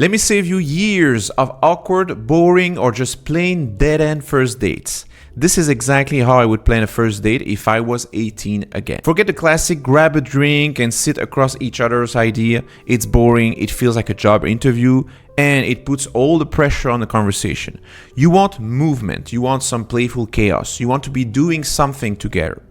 Let me save you years of awkward, boring, or just plain dead-end first dates. This is exactly how I would plan a first date if I was 18 again. Forget the classic grab a drink and sit across each other's idea. It's boring, it feels like a job interview, and it puts all the pressure on the conversation. You want movement, you want some playful chaos, you want to be doing something together.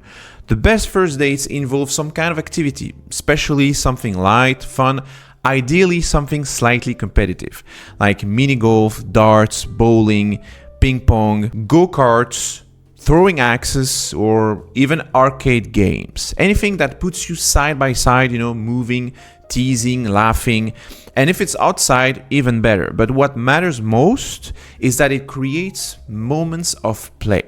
The best first dates involve some kind of activity, especially something light, fun, ideally something slightly competitive, like mini golf, darts, bowling, ping pong, go-karts, throwing axes, or even arcade games. Anything that puts you side by side, moving, teasing, laughing. And if it's outside, even better. But what matters most is that it creates moments of play.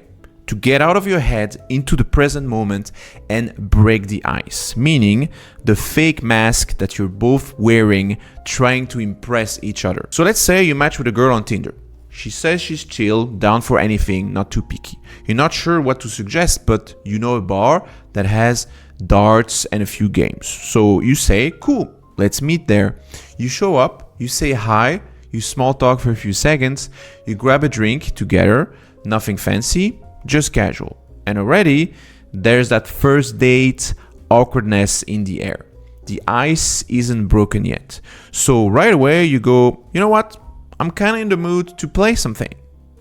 To get out of your head into the present moment and break the ice, meaning the fake mask that you're both wearing, trying to impress each other. So let's say you match with a girl on Tinder. She says she's chill, down for anything, not too picky. You're not sure what to suggest, but you know a bar that has darts and a few games. So you say, cool, let's meet there. You show up, you say hi, you small talk for a few seconds, you grab a drink together, nothing fancy, just casual. And already there's that first date awkwardness in the air. The ice isn't broken yet. So right away you go, you know what? I'm kind of in the mood to play something.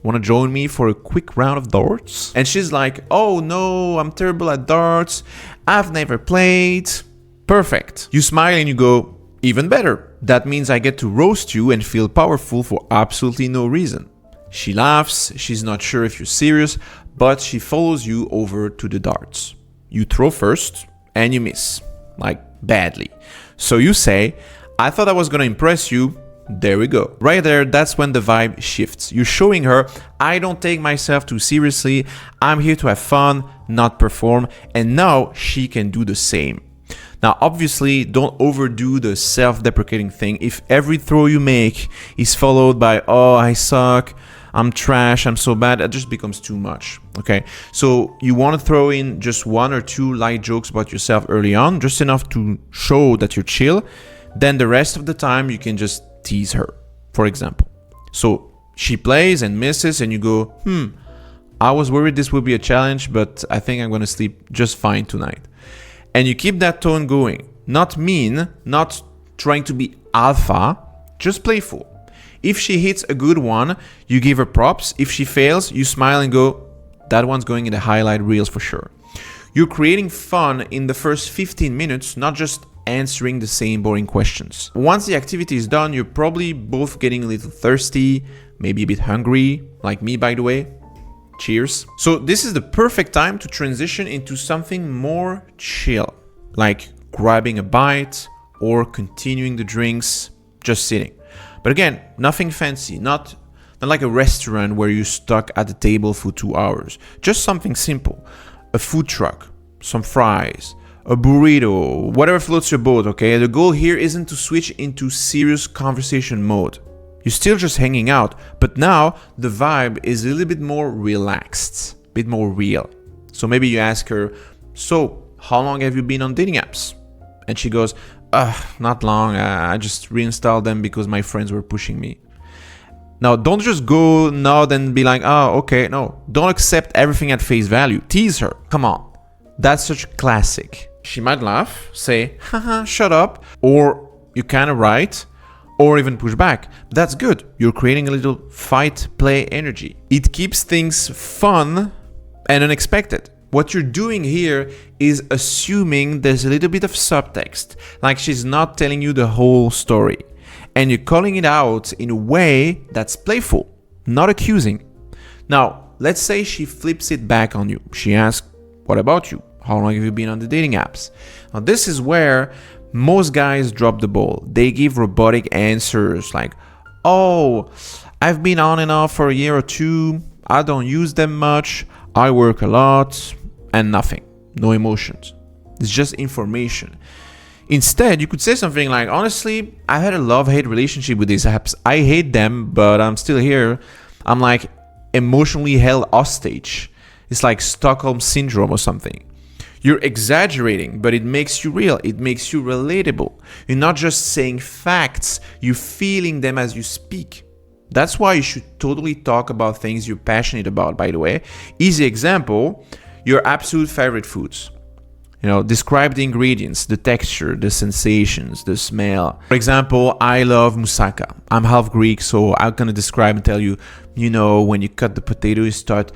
Want to join me for a quick round of darts? And she's like, oh no, I'm terrible at darts. I've never played. Perfect. You smile and you go, even better. That means I get to roast you and feel powerful for absolutely no reason. She laughs, she's not sure if you're serious, but she follows you over to the darts. You throw first and you miss, like badly. So you say, I thought I was gonna impress you. There we go. Right there, that's when the vibe shifts. You're showing her, I don't take myself too seriously. I'm here to have fun, not perform. And now she can do the same. Now, obviously, don't overdo the self-deprecating thing. If every throw you make is followed by, oh, I suck, I'm trash, I'm so bad, that just becomes too much, okay? So you want to throw in just one or two light jokes about yourself early on, just enough to show that you're chill. Then the rest of the time, you can just tease her, for example. So she plays and misses and you go, I was worried this would be a challenge, but I think I'm going to sleep just fine tonight. And you keep that tone going. Not mean, not trying to be alpha, just playful. If she hits a good one, you give her props. If she fails, you smile and go, that one's going in the highlight reels for sure. You're creating fun in the first 15 minutes, not just answering the same boring questions. Once the activity is done, you're probably both getting a little thirsty, maybe a bit hungry, like me, by the way. Cheers. So this is the perfect time to transition into something more chill, like grabbing a bite or continuing the drinks, just sitting. But again, nothing fancy, not like a restaurant where you're stuck at the table for 2 hours. Just something simple. A food truck, some fries, a burrito, whatever floats your boat, okay? The goal here isn't to switch into serious conversation mode. You're still just hanging out, but now the vibe is a little bit more relaxed, a bit more real. So maybe you ask her, so how long have you been on dating apps? And she goes, not long. I just reinstalled them because my friends were pushing me. Now, don't just go nod and be like, oh, okay. No, don't accept everything at face value. Tease her. Come on. That's such a classic. She might laugh, say, haha, shut up. Or you're kind of right. Or even push back. That's good. You're creating a little fight play energy. It keeps things fun and unexpected. What you're doing here is assuming there's a little bit of subtext, like she's not telling you the whole story. And you're calling it out in a way that's playful, not accusing. Now, let's say she flips it back on you. She asks, what about you? How long have you been on the dating apps? Now, this is where most guys drop the ball. They give robotic answers like, oh, I've been on and off for a year or two. I don't use them much. I work a lot. And nothing. No emotions. It's just information. Instead, you could say something like, honestly, I had a love-hate relationship with these apps. I hate them, but I'm still here. I'm like emotionally held hostage. It's like Stockholm syndrome or something. You're exaggerating, but it makes you real. It makes you relatable. You're not just saying facts, you're feeling them as you speak. That's why you should totally talk about things you're passionate about, by the way. Easy example, your absolute favorite foods. Describe the ingredients, the texture, the sensations, the smell. For example, I love moussaka. I'm half Greek, so I'm gonna describe and tell you, when you cut the potatoes, you start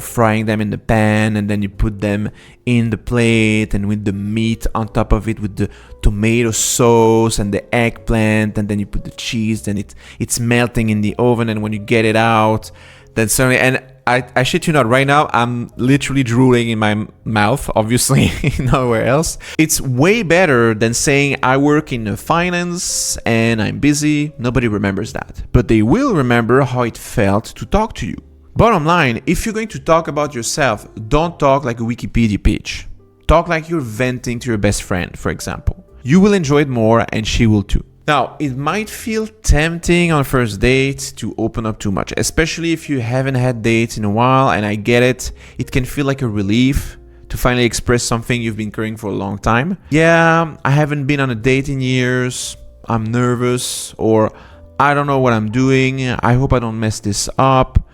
frying them in the pan, and then you put them in the plate, and with the meat on top of it, with the tomato sauce and the eggplant, and then you put the cheese, then it's melting in the oven, and when you get it out, then suddenly, and I shit you not, right now I'm literally drooling in my mouth, obviously, nowhere else. It's way better than saying I work in finance and I'm busy. Nobody remembers that. But they will remember how it felt to talk to you. Bottom line, if you're going to talk about yourself, don't talk like a Wikipedia page. Talk like you're venting to your best friend, for example. You will enjoy it more and she will too. Now, it might feel tempting on a first date to open up too much, especially if you haven't had dates in a while, and I get it. It can feel like a relief to finally express something you've been carrying for a long time. Yeah, I haven't been on a date in years, I'm nervous, or I don't know what I'm doing, I hope I don't mess this up.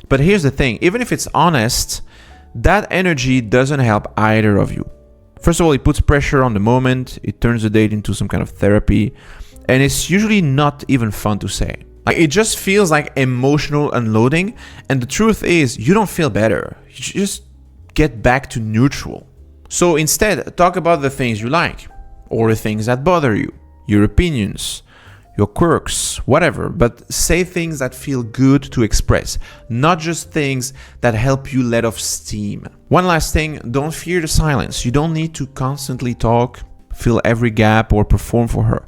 But here's the thing, even if it's honest, that energy doesn't help either of you. First of all, it puts pressure on the moment, it turns the date into some kind of therapy, and it's usually not even fun to say. It just feels like emotional unloading, and the truth is, you don't feel better. You just get back to neutral. So instead, talk about the things you like, or the things that bother you, your opinions, your quirks, whatever, but say things that feel good to express, not just things that help you let off steam. One last thing, don't fear the silence. You don't need to constantly talk, fill every gap, or perform for her.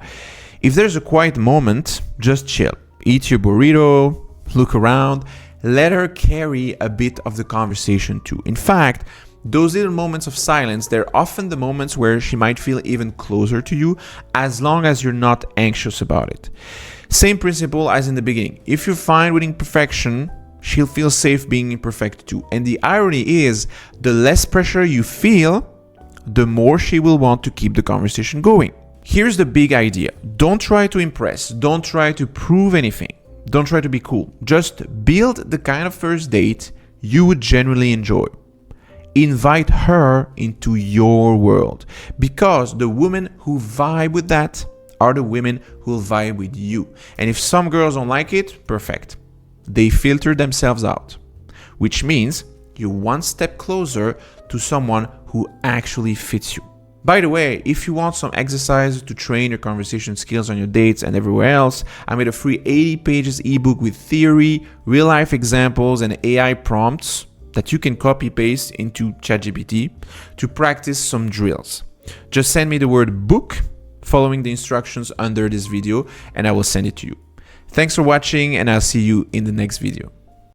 If there's a quiet moment, just chill. Eat your burrito, look around, let her carry a bit of the conversation too. In fact, those little moments of silence, they're often the moments where she might feel even closer to you, as long as you're not anxious about it. Same principle as in the beginning. If you're fine with imperfection, she'll feel safe being imperfect too. And the irony is, the less pressure you feel, the more she will want to keep the conversation going. Here's the big idea. Don't try to impress. Don't try to prove anything. Don't try to be cool. Just build the kind of first date you would genuinely enjoy. Invite her into your world, because the women who vibe with that are the women who will vibe with you. And if some girls don't like it, perfect. They filter themselves out, which means you're one step closer to someone who actually fits you. By the way, if you want some exercises to train your conversation skills on your dates and everywhere else, I made a free 80 pages ebook with theory, real-life examples, and AI prompts that you can copy-paste into ChatGPT to practice some drills. Just send me the word book following the instructions under this video, and I will send it to you. Thanks for watching, and I'll see you in the next video.